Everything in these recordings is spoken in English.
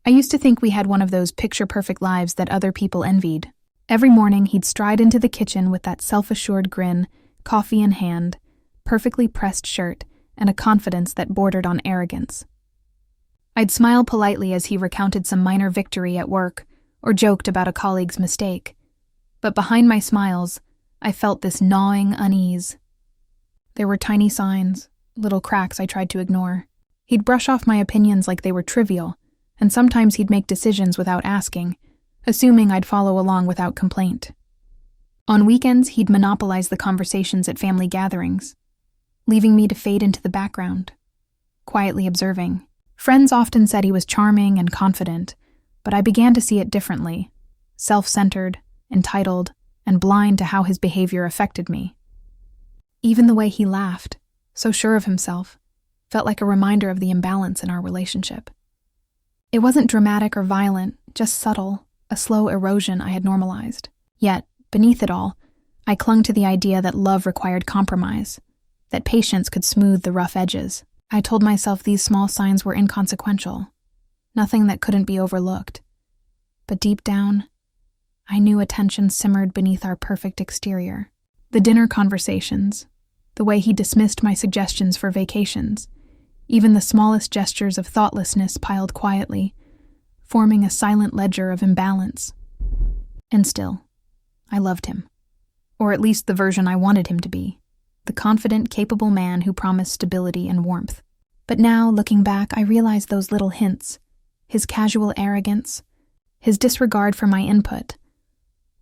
I used to think we had one of those picture-perfect lives that other people envied. Every morning, he'd stride into the kitchen with that self-assured grin, coffee in hand, perfectly pressed shirt, and a confidence that bordered on arrogance. I'd smile politely as he recounted some minor victory at work or joked about a colleague's mistake. But behind my smiles, I felt this gnawing unease. There were tiny signs, little cracks I tried to ignore. He'd brush off my opinions like they were trivial, and sometimes he'd make decisions without asking, assuming I'd follow along without complaint. On weekends, he'd monopolize the conversations at family gatherings, leaving me to fade into the background, quietly observing. Friends often said he was charming and confident, but I began to see it differently, self-centered, entitled, and blind to how his behavior affected me. Even the way he laughed, so sure of himself, felt like a reminder of the imbalance in our relationship. It wasn't dramatic or violent, just subtle, a slow erosion I had normalized. Yet, beneath it all, I clung to the idea that love required compromise, that patience could smooth the rough edges. I told myself these small signs were inconsequential, nothing that couldn't be overlooked. But deep down, I knew a tension simmered beneath our perfect exterior. The dinner conversations, the way he dismissed my suggestions for vacations, even the smallest gestures of thoughtlessness piled quietly, forming a silent ledger of imbalance. And still, I loved him. Or at least the version I wanted him to be. The confident, capable man who promised stability and warmth. But now, looking back, I realized those little hints, his casual arrogance, his disregard for my input,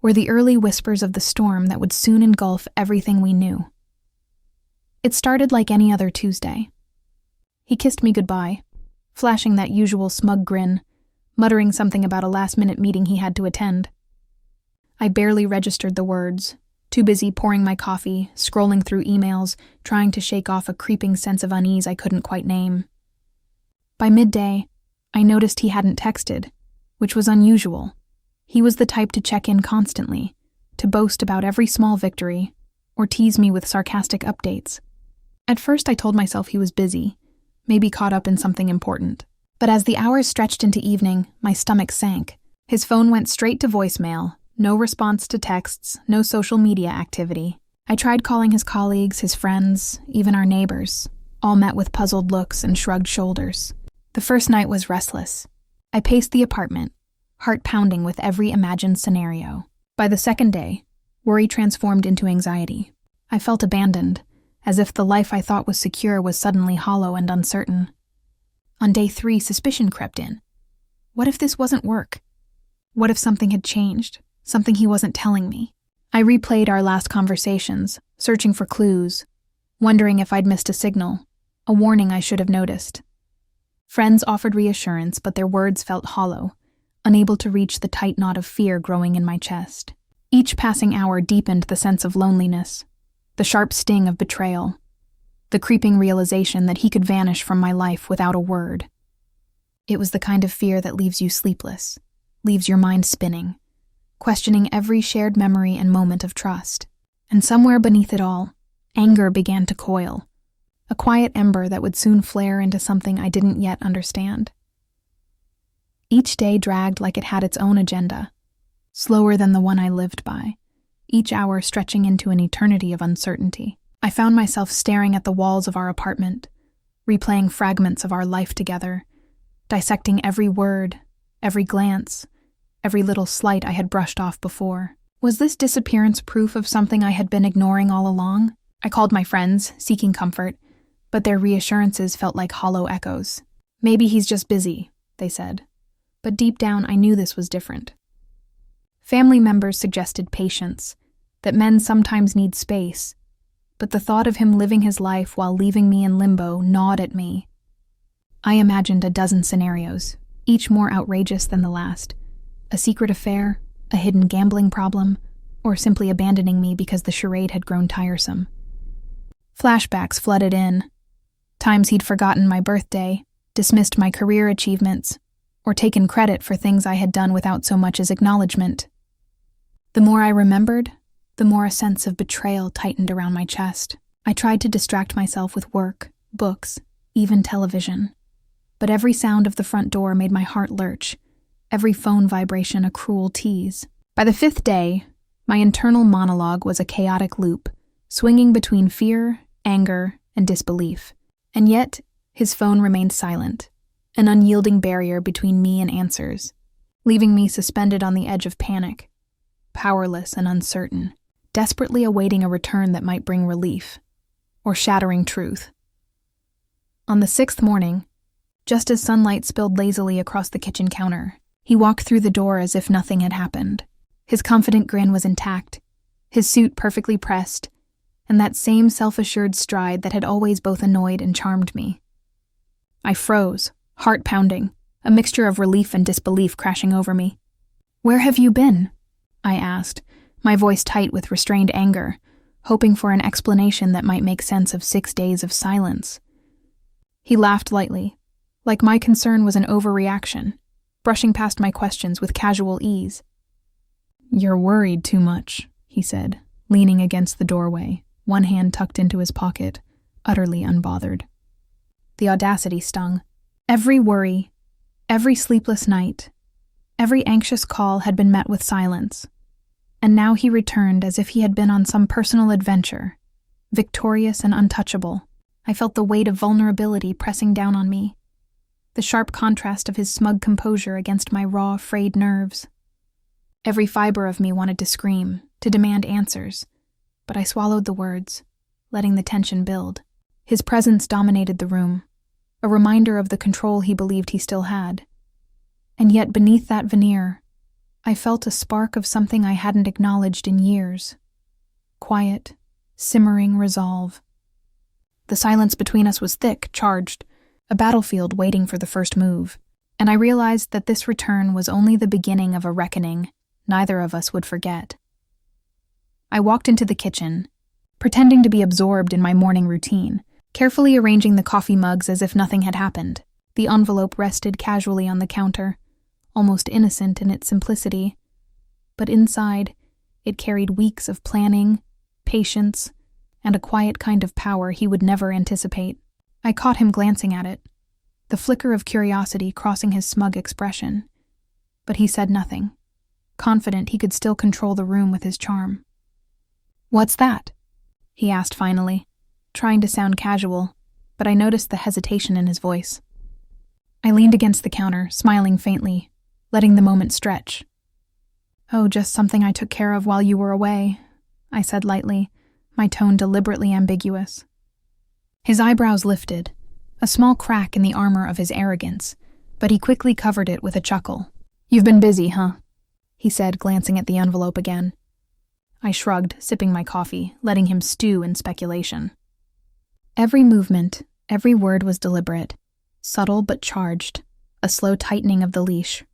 were the early whispers of the storm that would soon engulf everything we knew. It started like any other Tuesday. He kissed me goodbye, flashing that usual smug grin, muttering something about a last-minute meeting he had to attend. I barely registered the words, too busy pouring my coffee, scrolling through emails, trying to shake off a creeping sense of unease I couldn't quite name. By midday, I noticed he hadn't texted, which was unusual. He was the type to check in constantly, to boast about every small victory, or tease me with sarcastic updates. At first I told myself he was busy, maybe caught up in something important. But as the hours stretched into evening, my stomach sank. His phone went straight to voicemail, no response to texts, no social media activity. I tried calling his colleagues, his friends, even our neighbors. All met with puzzled looks and shrugged shoulders. The first night was restless. I paced the apartment, heart pounding with every imagined scenario. By the second day, worry transformed into anxiety. I felt abandoned, as if the life I thought was secure was suddenly hollow and uncertain. On day 3, suspicion crept in. What if this wasn't work? What if something had changed? Something he wasn't telling me? I replayed our last conversations, searching for clues, wondering if I'd missed a signal, a warning I should have noticed. Friends offered reassurance, but their words felt hollow, unable to reach the tight knot of fear growing in my chest. Each passing hour deepened the sense of loneliness, the sharp sting of betrayal, the creeping realization that he could vanish from my life without a word. It was the kind of fear that leaves you sleepless, leaves your mind spinning, questioning every shared memory and moment of trust. And somewhere beneath it all, anger began to coil, a quiet ember that would soon flare into something I didn't yet understand. Each day dragged like it had its own agenda, slower than the one I lived by, each hour stretching into an eternity of uncertainty. I found myself staring at the walls of our apartment, replaying fragments of our life together, dissecting every word, every glance, every little slight I had brushed off before. Was this disappearance proof of something I had been ignoring all along? I called my friends, seeking comfort, but their reassurances felt like hollow echoes. Maybe he's just busy, they said. But deep down, I knew this was different. Family members suggested patience, that men sometimes need space, but the thought of him living his life while leaving me in limbo gnawed at me. I imagined a dozen scenarios, each more outrageous than the last. A secret affair, a hidden gambling problem, or simply abandoning me because the charade had grown tiresome. Flashbacks flooded in. Times he'd forgotten my birthday, dismissed my career achievements, or taken credit for things I had done without so much as acknowledgement. The more I remembered, the more a sense of betrayal tightened around my chest. I tried to distract myself with work, books, even television. But every sound of the front door made my heart lurch, every phone vibration a cruel tease. By the 5th day, my internal monologue was a chaotic loop, swinging between fear, anger, and disbelief. And yet, his phone remained silent, an unyielding barrier between me and answers, leaving me suspended on the edge of panic, powerless and uncertain, desperately awaiting a return that might bring relief, or shattering truth. On the 6th morning, just as sunlight spilled lazily across the kitchen counter, he walked through the door as if nothing had happened. His confident grin was intact, his suit perfectly pressed, and that same self-assured stride that had always both annoyed and charmed me. I froze, heart pounding, a mixture of relief and disbelief crashing over me. "Where have you been?" I asked, my voice tight with restrained anger, hoping for an explanation that might make sense of 6 days of silence. He laughed lightly, like my concern was an overreaction, brushing past my questions with casual ease. "You're worried too much," he said, leaning against the doorway, one hand tucked into his pocket, utterly unbothered. The audacity stung. Every worry, every sleepless night, every anxious call had been met with silence, and now he returned as if he had been on some personal adventure, victorious and untouchable. I felt the weight of vulnerability pressing down on me, the sharp contrast of his smug composure against my raw, frayed nerves. Every fiber of me wanted to scream, to demand answers, but I swallowed the words, letting the tension build. His presence dominated the room, a reminder of the control he believed he still had. And yet beneath that veneer, I felt a spark of something I hadn't acknowledged in years. Quiet, simmering resolve. The silence between us was thick, charged, a battlefield waiting for the first move, and I realized that this return was only the beginning of a reckoning neither of us would forget. I walked into the kitchen, pretending to be absorbed in my morning routine, carefully arranging the coffee mugs as if nothing had happened. The envelope rested casually on the counter, almost innocent in its simplicity, but inside, it carried weeks of planning, patience, and a quiet kind of power he would never anticipate. I caught him glancing at it, the flicker of curiosity crossing his smug expression, but he said nothing, confident he could still control the room with his charm. "What's that?" he asked finally, trying to sound casual, but I noticed the hesitation in his voice. I leaned against the counter, smiling faintly, letting the moment stretch. "Oh, just something I took care of while you were away," I said lightly, my tone deliberately ambiguous. His eyebrows lifted, a small crack in the armor of his arrogance, but he quickly covered it with a chuckle. "You've been busy, huh?" he said, glancing at the envelope again. I shrugged, sipping my coffee, letting him stew in speculation. Every movement, every word was deliberate, subtle but charged, a slow tightening of the leash.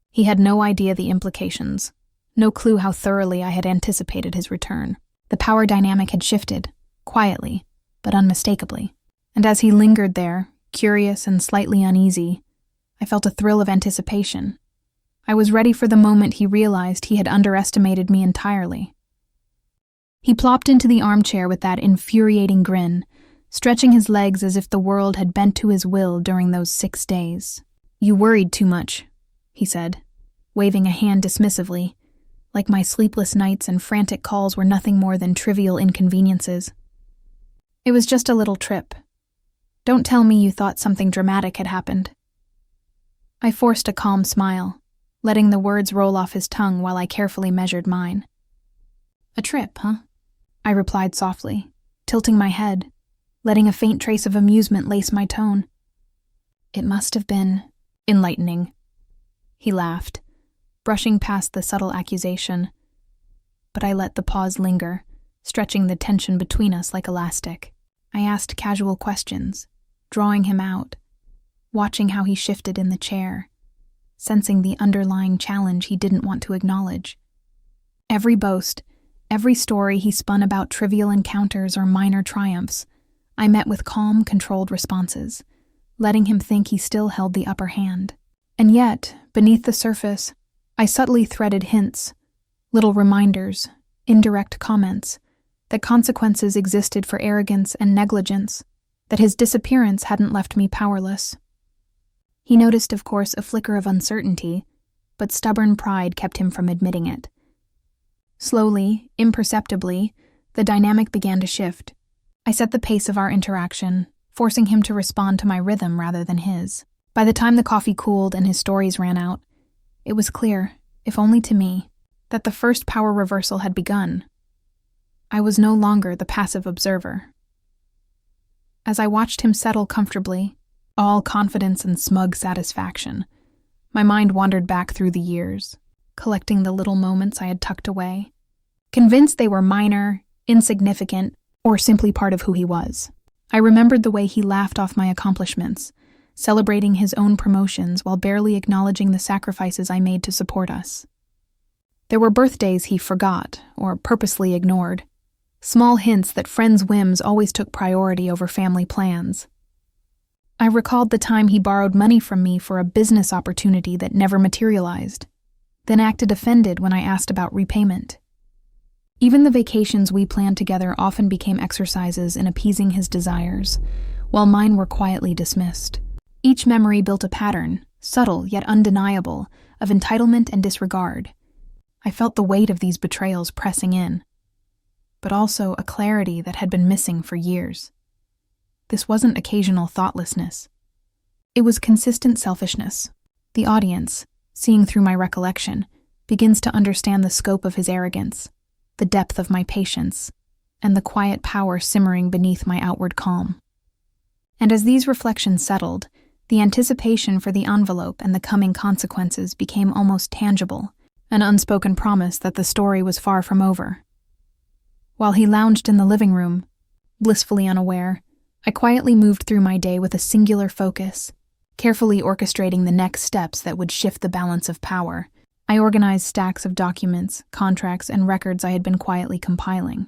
He had no idea the implications, no clue how thoroughly I had anticipated his return. The power dynamic had shifted, quietly, but unmistakably. And as he lingered there, curious and slightly uneasy, I felt a thrill of anticipation. I was ready for the moment he realized he had underestimated me entirely. He plopped into the armchair with that infuriating grin, stretching his legs as if the world had bent to his will during those 6 days. "You worried too much," he said, waving a hand dismissively, like my sleepless nights and frantic calls were nothing more than trivial inconveniences. "It was just a little trip. Don't tell me you thought something dramatic had happened." I forced a calm smile, letting the words roll off his tongue while I carefully measured mine. "A trip, huh?" I replied softly, tilting my head, letting a faint trace of amusement lace my tone. "It must have been enlightening." He laughed, brushing past the subtle accusation, but I let the pause linger, stretching the tension between us like elastic. I asked casual questions, drawing him out, watching how he shifted in the chair, sensing the underlying challenge he didn't want to acknowledge. Every boast, every story he spun about trivial encounters or minor triumphs, I met with calm, controlled responses, letting him think he still held the upper hand. And yet, beneath the surface, I subtly threaded hints, little reminders, indirect comments, that consequences existed for arrogance and negligence, that his disappearance hadn't left me powerless. He noticed, of course, a flicker of uncertainty, but stubborn pride kept him from admitting it. Slowly, imperceptibly, the dynamic began to shift. I set the pace of our interaction, forcing him to respond to my rhythm rather than his. By the time the coffee cooled and his stories ran out, it was clear, if only to me, that the first power reversal had begun. I was no longer the passive observer. As I watched him settle comfortably, all confidence and smug satisfaction, my mind wandered back through the years, collecting the little moments I had tucked away, convinced they were minor, insignificant, or simply part of who he was. I remembered the way he laughed off my accomplishments, celebrating his own promotions while barely acknowledging the sacrifices I made to support us. There were birthdays he forgot or purposely ignored, small hints that friends' whims always took priority over family plans. I recalled the time he borrowed money from me for a business opportunity that never materialized, then acted offended when I asked about repayment. Even the vacations we planned together often became exercises in appeasing his desires, while mine were quietly dismissed. Each memory built a pattern, subtle yet undeniable, of entitlement and disregard. I felt the weight of these betrayals pressing in, but also a clarity that had been missing for years. This wasn't occasional thoughtlessness. It was consistent selfishness. The audience, seeing through my recollection, begins to understand the scope of his arrogance, the depth of my patience, and the quiet power simmering beneath my outward calm. And as these reflections settled, the anticipation for the envelope and the coming consequences became almost tangible, an unspoken promise that the story was far from over. While he lounged in the living room, blissfully unaware, I quietly moved through my day with a singular focus, carefully orchestrating the next steps that would shift the balance of power. I organized stacks of documents, contracts, and records I had been quietly compiling.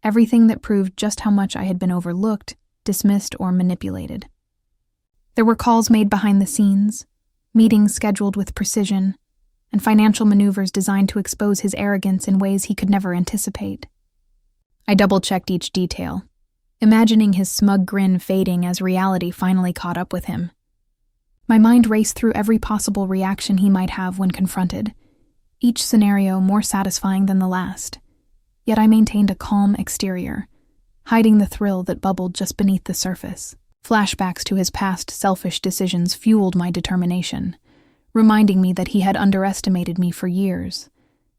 Everything that proved just how much I had been overlooked, dismissed, or manipulated. There were calls made behind the scenes, meetings scheduled with precision, and financial maneuvers designed to expose his arrogance in ways he could never anticipate. I double-checked each detail, imagining his smug grin fading as reality finally caught up with him. My mind raced through every possible reaction he might have when confronted, each scenario more satisfying than the last. Yet I maintained a calm exterior, hiding the thrill that bubbled just beneath the surface. Flashbacks to his past selfish decisions fueled my determination, reminding me that he had underestimated me for years,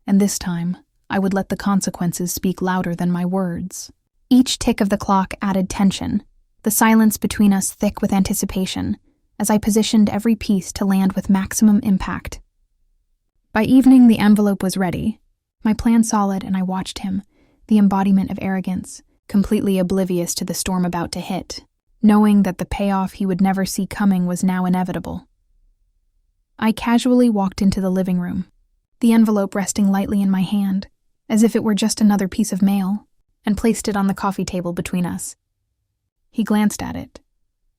and this time I would let the consequences speak louder than my words. Each tick of the clock added tension, the silence between us thick with anticipation, as I positioned every piece to land with maximum impact. By evening, the envelope was ready, my plan solid, and I watched him, the embodiment of arrogance, completely oblivious to the storm about to hit, knowing that the payoff he would never see coming was now inevitable. I casually walked into the living room, the envelope resting lightly in my hand, as if it were just another piece of mail, and placed it on the coffee table between us. He glanced at it,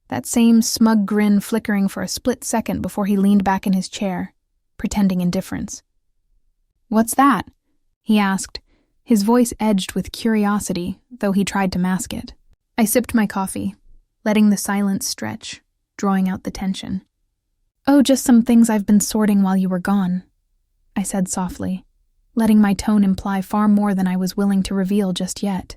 that same smug grin flickering for a split second before he leaned back in his chair, pretending indifference. "What's that?" he asked, his voice edged with curiosity, though he tried to mask it. I sipped my coffee, letting the silence stretch, drawing out the tension. "Oh, just some things I've been sorting while you were gone," I said softly, letting my tone imply far more than I was willing to reveal just yet.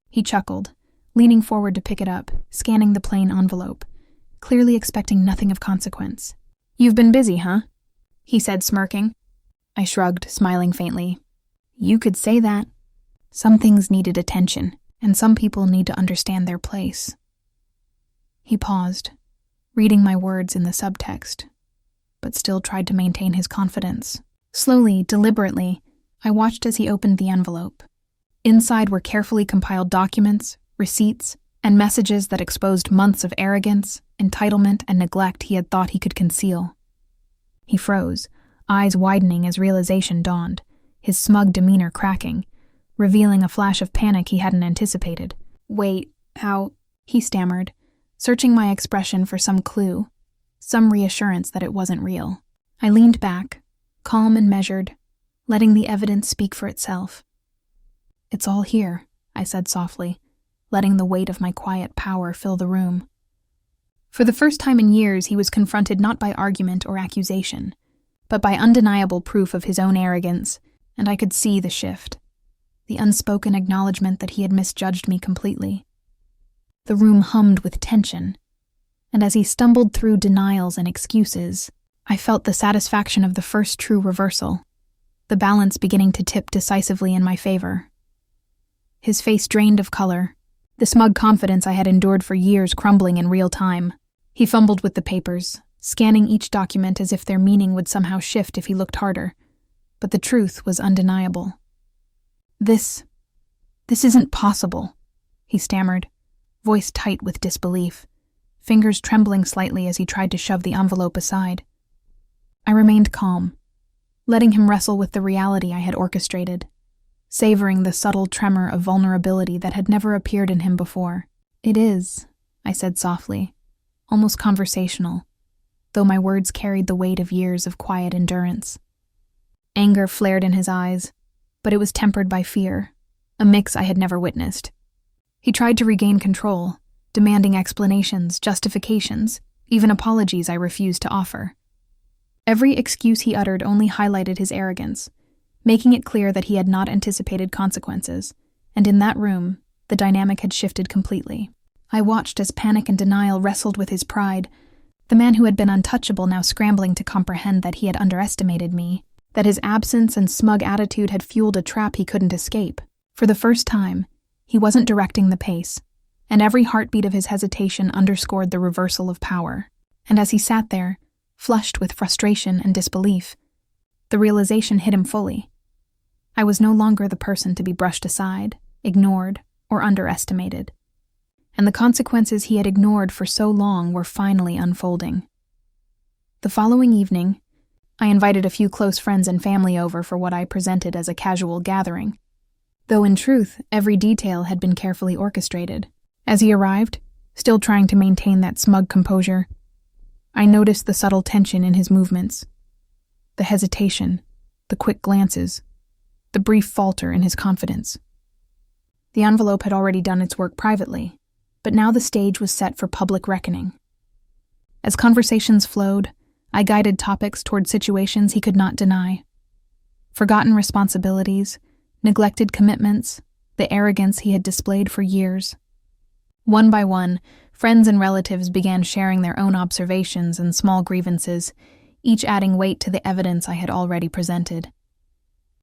He chuckled, leaning forward to pick it up, scanning the plain envelope, clearly expecting nothing of consequence. "You've been busy, huh?" he said, smirking. I shrugged, smiling faintly. "You could say that. Some things needed attention, and some people need to understand their place." He paused, reading my words in the subtext, but still tried to maintain his confidence. Slowly, deliberately, I watched as he opened the envelope. Inside were carefully compiled documents, receipts, and messages that exposed months of arrogance, entitlement, and neglect he had thought he could conceal. He froze, eyes widening as realization dawned, his smug demeanor cracking, revealing a flash of panic he hadn't anticipated. "Wait, how?" he stammered, searching my expression for some clue, some reassurance that it wasn't real. I leaned back, calm and measured, letting the evidence speak for itself. "It's all here," I said softly, letting the weight of my quiet power fill the room. For the first time in years, he was confronted not by argument or accusation, but by undeniable proof of his own arrogance, and I could see the shift, the unspoken acknowledgement that he had misjudged me completely. The room hummed with tension, and as he stumbled through denials and excuses, I felt the satisfaction of the first true reversal, the balance beginning to tip decisively in my favor. His face drained of color, the smug confidence I had endured for years crumbling in real time. He fumbled with the papers, scanning each document as if their meaning would somehow shift if he looked harder. But the truth was undeniable. This isn't possible, he stammered, voice tight with disbelief, fingers trembling slightly as he tried to shove the envelope aside. I remained calm, letting him wrestle with the reality I had orchestrated, savoring the subtle tremor of vulnerability that had never appeared in him before. "It is," I said softly, almost conversational, though my words carried the weight of years of quiet endurance. Anger flared in his eyes, but it was tempered by fear, a mix I had never witnessed. He tried to regain control, demanding explanations, justifications, even apologies I refused to offer. Every excuse he uttered only highlighted his arrogance, making it clear that he had not anticipated consequences, and in that room, the dynamic had shifted completely. I watched as panic and denial wrestled with his pride, the man who had been untouchable now scrambling to comprehend that he had underestimated me, that his absence and smug attitude had fueled a trap he couldn't escape. For the first time, he wasn't directing the pace, and every heartbeat of his hesitation underscored the reversal of power. And as he sat there, flushed with frustration and disbelief, the realization hit him fully. I was no longer the person to be brushed aside, ignored, or underestimated. And the consequences he had ignored for so long were finally unfolding. The following evening, I invited a few close friends and family over for what I presented as a casual gathering, though in truth, every detail had been carefully orchestrated. As he arrived, still trying to maintain that smug composure, I noticed the subtle tension in his movements, the hesitation, the quick glances, the brief falter in his confidence. The envelope had already done its work privately, but now the stage was set for public reckoning. As conversations flowed, I guided topics toward situations he could not deny. Forgotten responsibilities, neglected commitments, the arrogance he had displayed for years. One by one, friends and relatives began sharing their own observations and small grievances, each adding weight to the evidence I had already presented.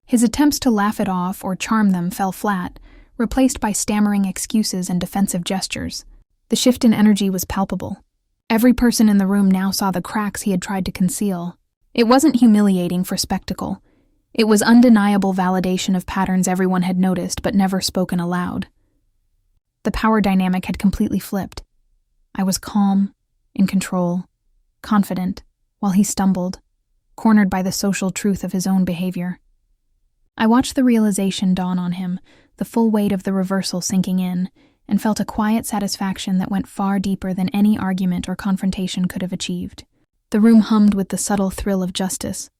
His attempts to laugh it off or charm them fell flat, replaced by stammering excuses and defensive gestures. The shift in energy was palpable. Every person in the room now saw the cracks he had tried to conceal. It wasn't humiliating for spectacle. It was undeniable validation of patterns everyone had noticed but never spoken aloud. The power dynamic had completely flipped. I was calm, in control, confident, while he stumbled, cornered by the social truth of his own behavior. I watched the realization dawn on him, the full weight of the reversal sinking in, and felt a quiet satisfaction that went far deeper than any argument or confrontation could have achieved. The room hummed with the subtle thrill of justice,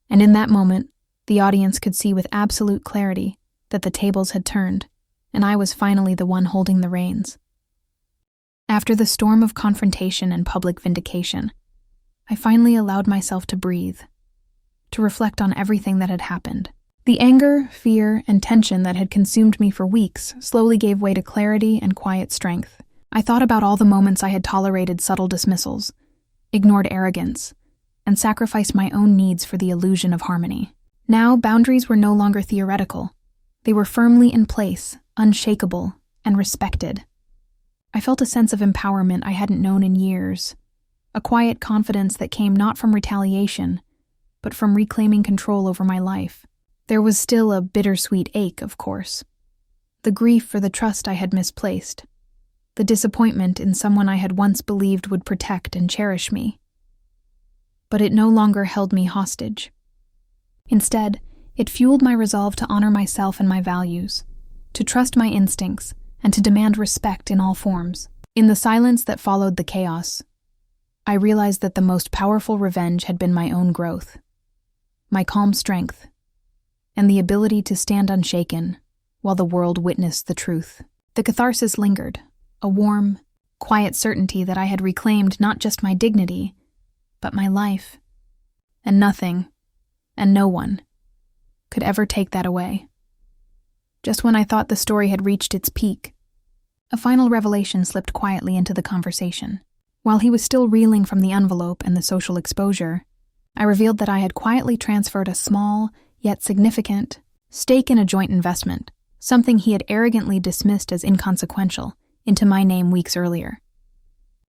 and in that moment, the audience could see with absolute clarity that the tables had turned, and I was finally the one holding the reins. After the storm of confrontation and public vindication, I finally allowed myself to breathe, to reflect on everything that had happened. The anger, fear, and tension that had consumed me for weeks slowly gave way to clarity and quiet strength. I thought about all the moments I had tolerated subtle dismissals, ignored arrogance, and sacrificed my own needs for the illusion of harmony. Now, boundaries were no longer theoretical. They were firmly in place, unshakable, and respected. I felt a sense of empowerment I hadn't known in years, a quiet confidence that came not from retaliation, but from reclaiming control over my life. There was still a bittersweet ache, of course. The grief for the trust I had misplaced. The disappointment in someone I had once believed would protect and cherish me. But it no longer held me hostage. Instead, it fueled my resolve to honor myself and my values, to trust my instincts, and to demand respect in all forms. In the silence that followed the chaos, I realized that the most powerful revenge had been my own growth, my calm strength, and the ability to stand unshaken while the world witnessed the truth. The catharsis lingered, a warm, quiet certainty that I had reclaimed not just my dignity, but my life. And nothing, and no one, could ever take that away. Just when I thought the story had reached its peak, a final revelation slipped quietly into the conversation. While he was still reeling from the envelope and the social exposure, I revealed that I had quietly transferred a small, yet significant, stake in a joint investment, something he had arrogantly dismissed as inconsequential, into my name weeks earlier.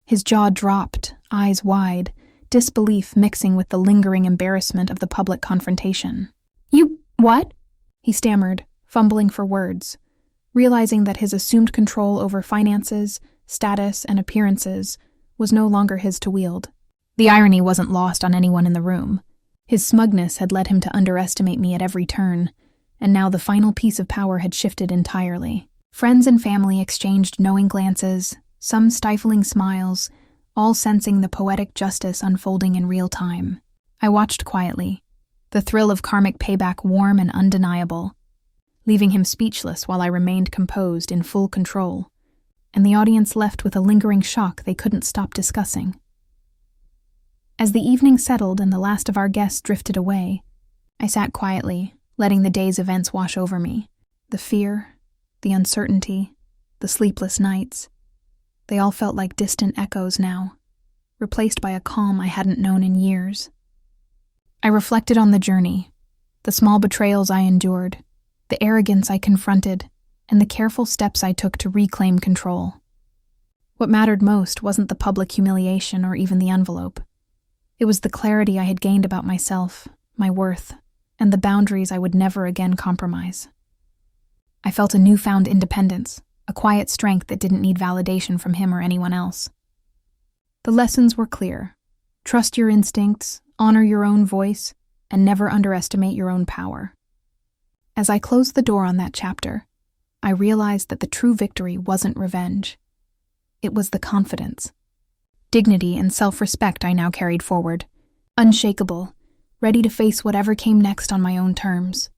His jaw dropped, eyes wide, disbelief mixing with the lingering embarrassment of the public confrontation. "You, what?" he stammered, fumbling for words, realizing that his assumed control over finances, status, and appearances was no longer his to wield. The irony wasn't lost on anyone in the room. His smugness had led him to underestimate me at every turn, and now the final piece of power had shifted entirely. Friends and family exchanged knowing glances, some stifling smiles, all sensing the poetic justice unfolding in real time. I watched quietly, the thrill of karmic payback warm and undeniable, leaving him speechless while I remained composed in full control, and the audience left with a lingering shock they couldn't stop discussing. As the evening settled and the last of our guests drifted away, I sat quietly, letting the day's events wash over me. The fear, the uncertainty, the sleepless nights, they all felt like distant echoes now, replaced by a calm I hadn't known in years. I reflected on the journey, the small betrayals I endured, the arrogance I confronted, and the careful steps I took to reclaim control. What mattered most wasn't the public humiliation or even the envelope. It was the clarity I had gained about myself, my worth, and the boundaries I would never again compromise. I felt a newfound independence, a quiet strength that didn't need validation from him or anyone else. The lessons were clear. Trust your instincts, honor your own voice, and never underestimate your own power. As I closed the door on that chapter, I realized that the true victory wasn't revenge. It was the confidence, dignity, and self-respect I now carried forward, unshakable, ready to face whatever came next on my own terms.